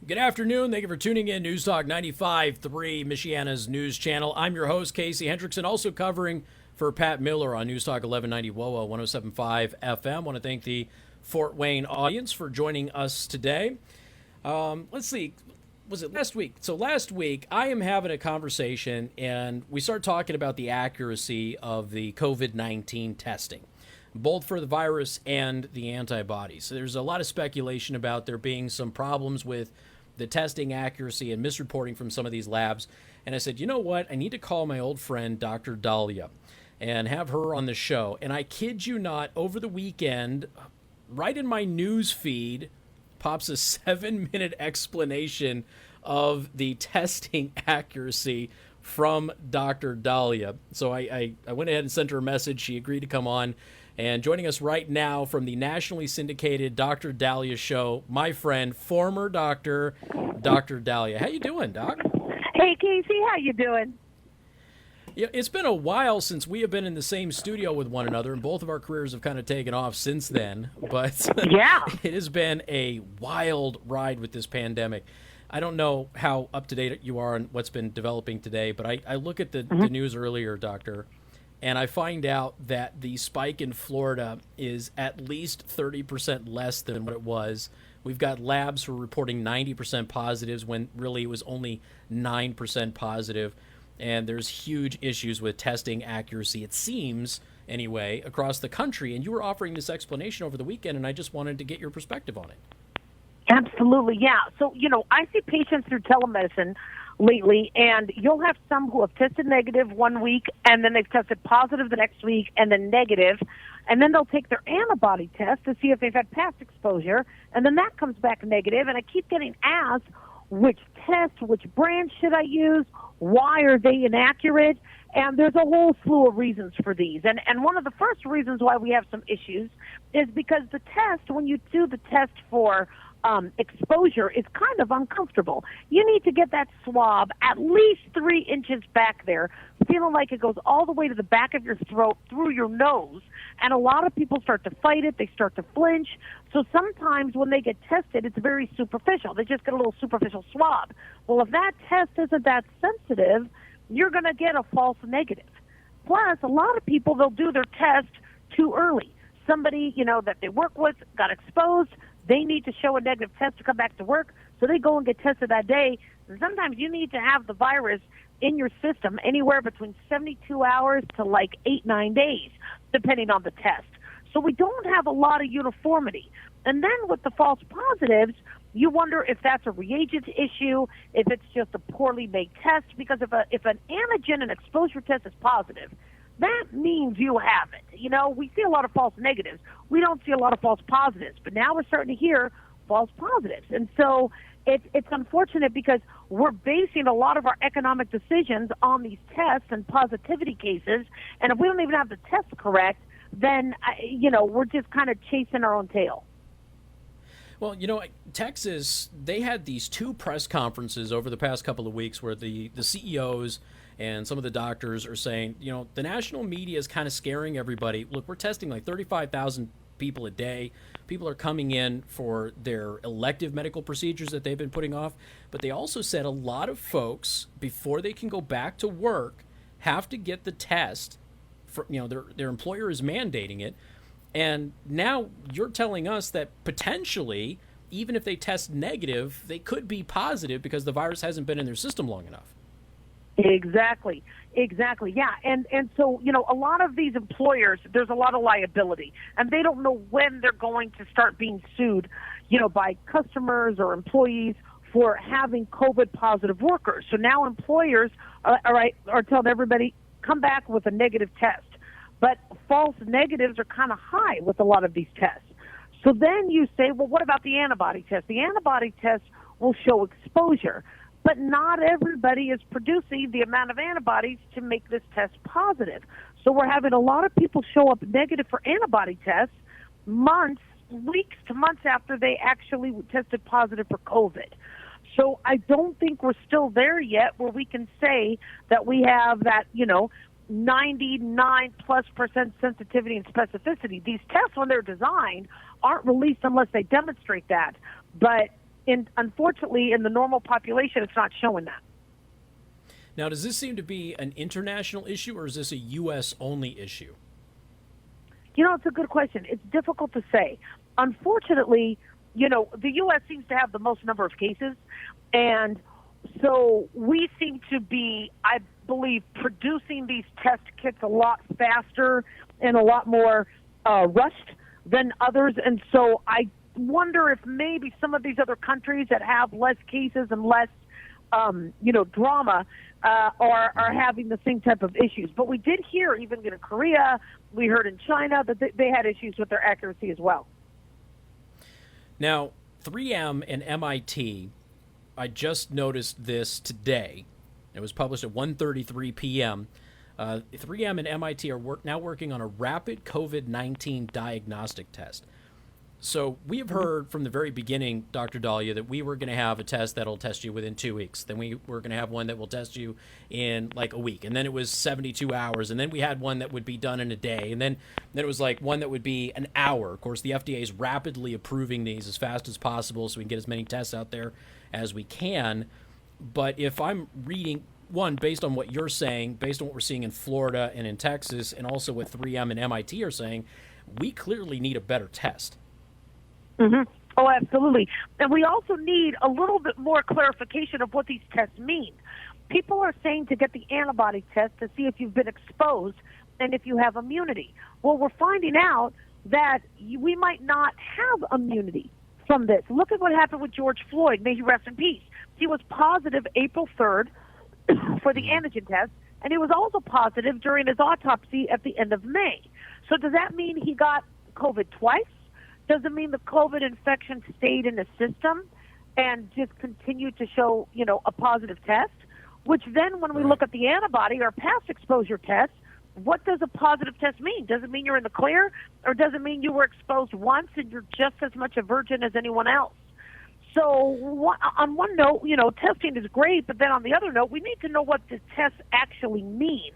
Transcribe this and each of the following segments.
Good afternoon. Thank you for tuning in. News Talk 95.3, Michiana's news channel. I'm your host, Casey Hendrickson, also covering for Pat Miller on News Talk 1190 WOA 107.5 FM. I want to thank the Fort Wayne audience for joining us today. Let's see. Was it last week? So last week, I am having a conversation, and we start talking about the accuracy of the COVID-19 testing, both for the virus and the antibodies. So there's a lot of speculation about there being some problems with the testing accuracy and misreporting from some of these labs. And I said, you know what? I need to call my old friend, Dr. Daliah, and have her on the show. And I kid you not, over the weekend, right in my news feed, pops a 7-minute explanation of the testing accuracy from Dr. Daliah. So I went ahead and sent her a message. She agreed to come on. And joining us right now from the nationally syndicated Dr. Daliah show, my friend, former doctor, Dr. Daliah. How you doing, Doc? Hey, Casey, how you doing? Yeah, it's been a while since we have been in the same studio with one another, and both of our careers have kind of taken off since then. But yeah, it has been a wild ride with this pandemic. I don't know how up to date you are on what's been developing today, but I look at the news earlier, Doctor, and I find out that the spike in Florida is at least 30% less than what it was. We've got labs who are reporting 90% positives when really it was only 9% positive. And there's huge issues with testing accuracy, it seems, anyway, across the country. And you were offering this explanation over the weekend, and I just wanted to get your perspective on it. Absolutely, yeah. So, I see patients through telemedicine lately, and you'll have some who have tested negative one week, and then they've tested positive the next week, and then negative, and then they'll take their antibody test to see if they've had past exposure, and then that comes back negative, and I keep getting asked, which test, which brand should I use, why are they inaccurate, and there's a whole slew of reasons for these. And one of the first reasons why we have some issues is because the test, when you do the test for exposure, is kind of uncomfortable. You need to get that swab at least 3 inches back there, feeling like it goes all the way to the back of your throat, through your nose, and a lot of people start to fight it, they start to flinch. So sometimes when they get tested, it's very superficial. They just get a little superficial swab. Well, if that test isn't that sensitive, you're going to get a false negative. Plus, a lot of people, they'll do their test too early. Somebody, that they work with got exposed. They need to show a negative test to come back to work, so they go and get tested that day. And sometimes you need to have the virus in your system anywhere between 72 hours to like 8-9 days, depending on the test. So we don't have a lot of uniformity. And then with the false positives, you wonder if that's a reagent issue, if it's just a poorly made test, because if an antigen and exposure test is positive, that means you have it. We see a lot of false negatives. We don't see a lot of false positives. But now we're starting to hear false positives. And so it's unfortunate because we're basing a lot of our economic decisions on these tests and positivity cases. And if we don't even have the test correct, then, we're just kind of chasing our own tail. Well, Texas, they had these 2 press conferences over the past couple of weeks where the CEOs and some of the doctors are saying, the national media is kind of scaring everybody. Look, we're testing like 35,000 people a day. People are coming in for their elective medical procedures that they've been putting off. But they also said a lot of folks, before they can go back to work, have to get the test. Their employer is mandating it. And now you're telling us that potentially, even if they test negative, they could be positive because the virus hasn't been in their system long enough. Exactly. Yeah. And so, a lot of these employers, there's a lot of liability, and they don't know when they're going to start being sued, by customers or employees for having COVID positive workers. So now employers are telling everybody, come back with a negative test. But false negatives are kind of high with a lot of these tests. So then you say, well, what about the antibody test? The antibody test will show exposure. But not everybody is producing the amount of antibodies to make this test positive. So we're having a lot of people show up negative for antibody tests weeks to months after they actually tested positive for COVID. So I don't think we're still there yet where we can say that we have that, 99+% sensitivity and specificity. These tests, when they're designed, aren't released unless they demonstrate that. But unfortunately, in the normal population, it's not showing that. Now, does this seem to be an international issue, or is this a U.S.-only issue? It's a good question. It's difficult to say. Unfortunately, the U.S. seems to have the most number of cases, and so we seem to be, I believe, producing these test kits a lot faster and a lot more rushed than others. And so I wonder if maybe some of these other countries that have less cases and less, drama are having the same type of issues. But we did hear, even in Korea, we heard in China that they had issues with their accuracy as well. Now, 3M and MIT, I just noticed this today. It was published at 1:33 p.m. 3M and MIT are now working on a rapid COVID-19 diagnostic test. So we have heard from the very beginning, Dr. Daliah, that we were going to have a test that'll test you within 2 weeks. Then we were going to have one that will test you in like a week. And then it was 72 hours. And then we had one that would be done in a day. And then it was like one that would be an hour. Of course, the FDA is rapidly approving these as fast as possible so we can get as many tests out there as we can. But if I'm reading, one, based on what you're saying, based on what we're seeing in Florida and in Texas, and also what 3M and MIT are saying, we clearly need a better test. Mm-hmm. Oh, absolutely. And we also need a little bit more clarification of what these tests mean. People are saying to get the antibody test to see if you've been exposed and if you have immunity. Well, we're finding out that we might not have immunity from this. Look at what happened with George Floyd. May he rest in peace. He was positive April 3rd for the antigen test, and he was also positive during his autopsy at the end of May. So does that mean he got COVID twice? Does it mean the COVID infection stayed in the system and just continued to show, a positive test? Which then when we look at the antibody or past exposure test, what does a positive test mean? Does it mean you're in the clear, or does it mean you were exposed once and you're just as much a virgin as anyone else? So on one note, testing is great, but then on the other note, we need to know what the tests actually mean.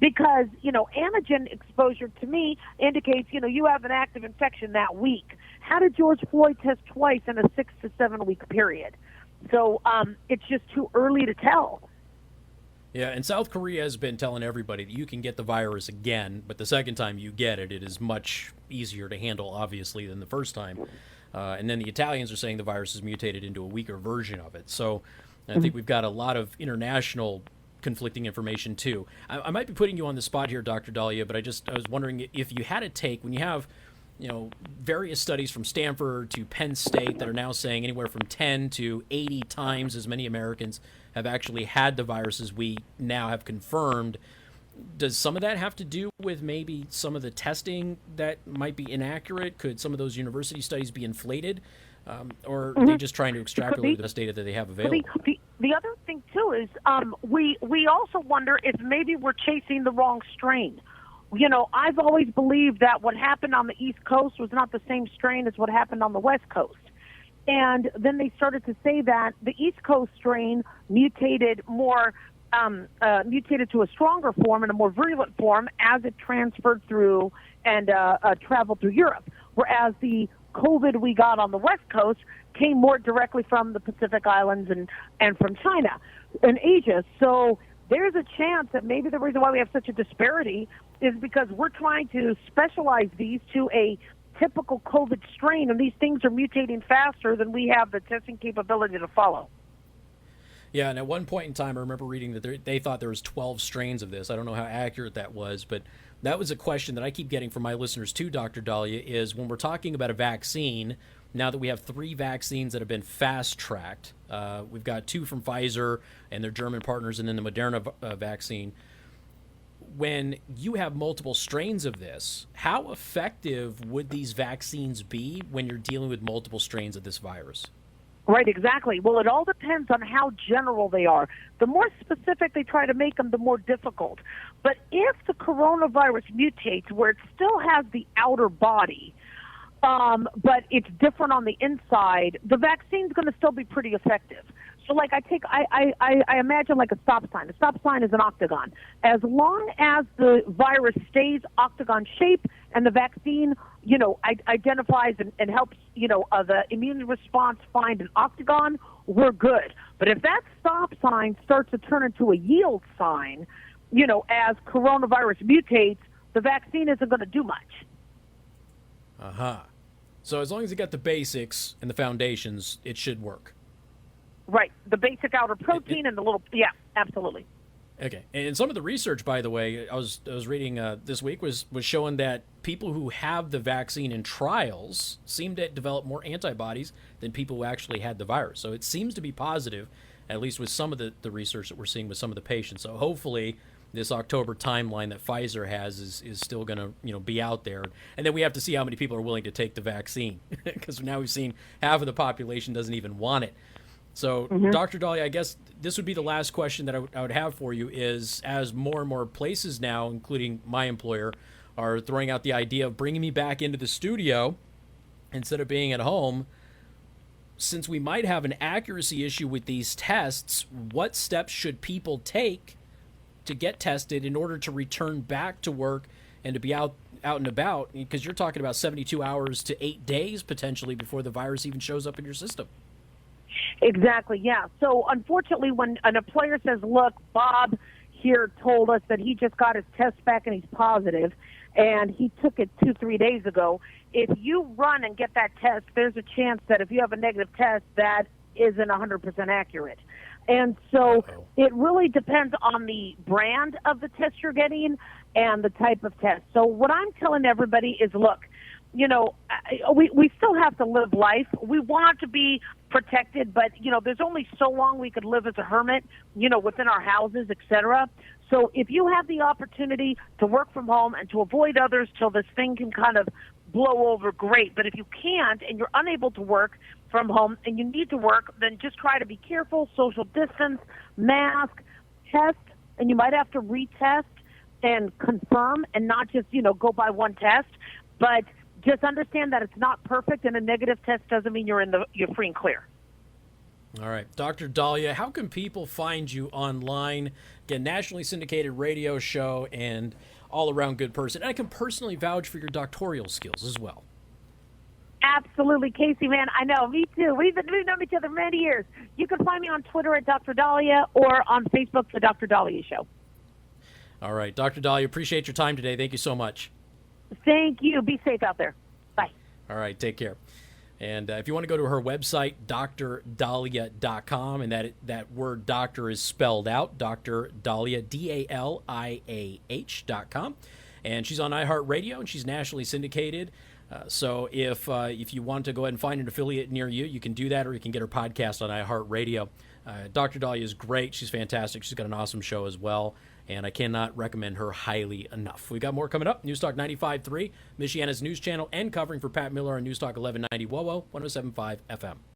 Because, antigen exposure to me indicates, you have an active infection that week. How did George Floyd test twice in a 6 to 7 week period? So it's just too early to tell. Yeah, and South Korea has been telling everybody that you can get the virus again, but the second time you get it, it is much easier to handle, obviously, than the first time. And then the Italians are saying the virus is mutated into a weaker version of it. So I think we've got a lot of international conflicting information, too. I might be putting you on the spot here, Dr. Daliah, but I was wondering if you had a take when you have, various studies from Stanford to Penn State that are now saying anywhere from 10 to 80 times as many Americans have actually had the virus as we now have confirmed. Does some of that have to do with maybe some of the testing that might be inaccurate? Could some of those university studies be inflated? Or are they just trying to extrapolate the best data that they have available? The other thing, too, is we also wonder if maybe we're chasing the wrong strain. I've always believed that what happened on the East Coast was not the same strain as what happened on the West Coast. And then they started to say that the East Coast strain mutated to a stronger form and a more virulent form as it transferred through and traveled through Europe, whereas the COVID we got on the West Coast came more directly from the Pacific Islands and from China and Asia. So there's a chance that maybe the reason why we have such a disparity is because we're trying to specialize these to a typical COVID strain, and these things are mutating faster than we have the testing capability to follow. Yeah, and at one point in time, I remember reading that they thought there was 12 strains of this. I don't know how accurate that was, but that was a question that I keep getting from my listeners too, Dr. Daliah, is when we're talking about a vaccine, now that we have 3 vaccines that have been fast-tracked, we've got 2 from Pfizer and their German partners, and then the Moderna vaccine. When you have multiple strains of this, how effective would these vaccines be when you're dealing with multiple strains of this virus? Right, exactly. Well, it all depends on how general they are. The more specific they try to make them, the more difficult. But if the coronavirus mutates where it still has the outer body, but it's different on the inside. The vaccine's going to still be pretty effective. So, like, I imagine like a stop sign. A stop sign is an octagon. As long as the virus stays octagon shape and the vaccine, identifies and helps, the immune response find an octagon, we're good. But if that stop sign starts to turn into a yield sign, as coronavirus mutates, the vaccine isn't going to do much. Uh-huh. So as long as you got the basics and the foundations, it should work. Right. The basic outer protein and the little, yeah, absolutely. Okay. And some of the research, by the way, I was reading this week was showing that people who have the vaccine in trials seem to develop more antibodies than people who actually had the virus. So it seems to be positive, at least with some of the research that we're seeing with some of the patients. So hopefully this October timeline that Pfizer has is still going to be out there. And then we have to see how many people are willing to take the vaccine, because now we've seen half of the population doesn't even want it. So, Dr. Daliah, I guess this would be the last question that I would have for you is, as more and more places now, including my employer, are throwing out the idea of bringing me back into the studio instead of being at home, since we might have an accuracy issue with these tests, what steps should people take to get tested in order to return back to work and to be out and about? Because you're talking about 72 hours to 8 days potentially before the virus even shows up in your system. Exactly, yeah. So unfortunately, when an employer says, look, Bob here told us that he just got his test back and he's positive, and he took it 2-3 days ago, if you run and get that test, there's a chance that if you have a negative test, that isn't 100% accurate. And so it really depends on the brand of the test you're getting and the type of test. So what I'm telling everybody is, look, we still have to live life. We want to be protected, but, there's only so long we could live as a hermit, within our houses, etc. So if you have the opportunity to work from home and to avoid others till this thing can kind of blow over, great. But if you can't and you're unable to work from home and you need to work, then just try to be careful, social distance, mask, test, and you might have to retest and confirm and not just, go by one test. But just understand that it's not perfect, and a negative test doesn't mean you're free and clear. All right. Dr. Daliah, how can people find you online? Again, nationally syndicated radio show and all-around good person. And I can personally vouch for your doctoral skills as well. Absolutely, Casey, man. I know, me too. We've known each other many years. You can find me on Twitter at Dr. Daliah or on Facebook, The Dr. Daliah Show. All right. Dr. Daliah, appreciate your time today. Thank you so much. Thank you. Be safe out there. Bye. All right. Take care. And if you want to go to her website, drdaliah.com, and that word doctor is spelled out, Dr. Daliah, DALIAH.com. And she's on iHeartRadio, and she's nationally syndicated. So if you want to go ahead and find an affiliate near you, you can do that, or you can get her podcast on iHeartRadio. Dr. Daliah is great. She's fantastic. She's got an awesome show as well, and I cannot recommend her highly enough. We got more coming up. News Talk 95.3, Michiana's news channel, and covering for Pat Miller on News Talk 1190 WOWO 107.5 FM.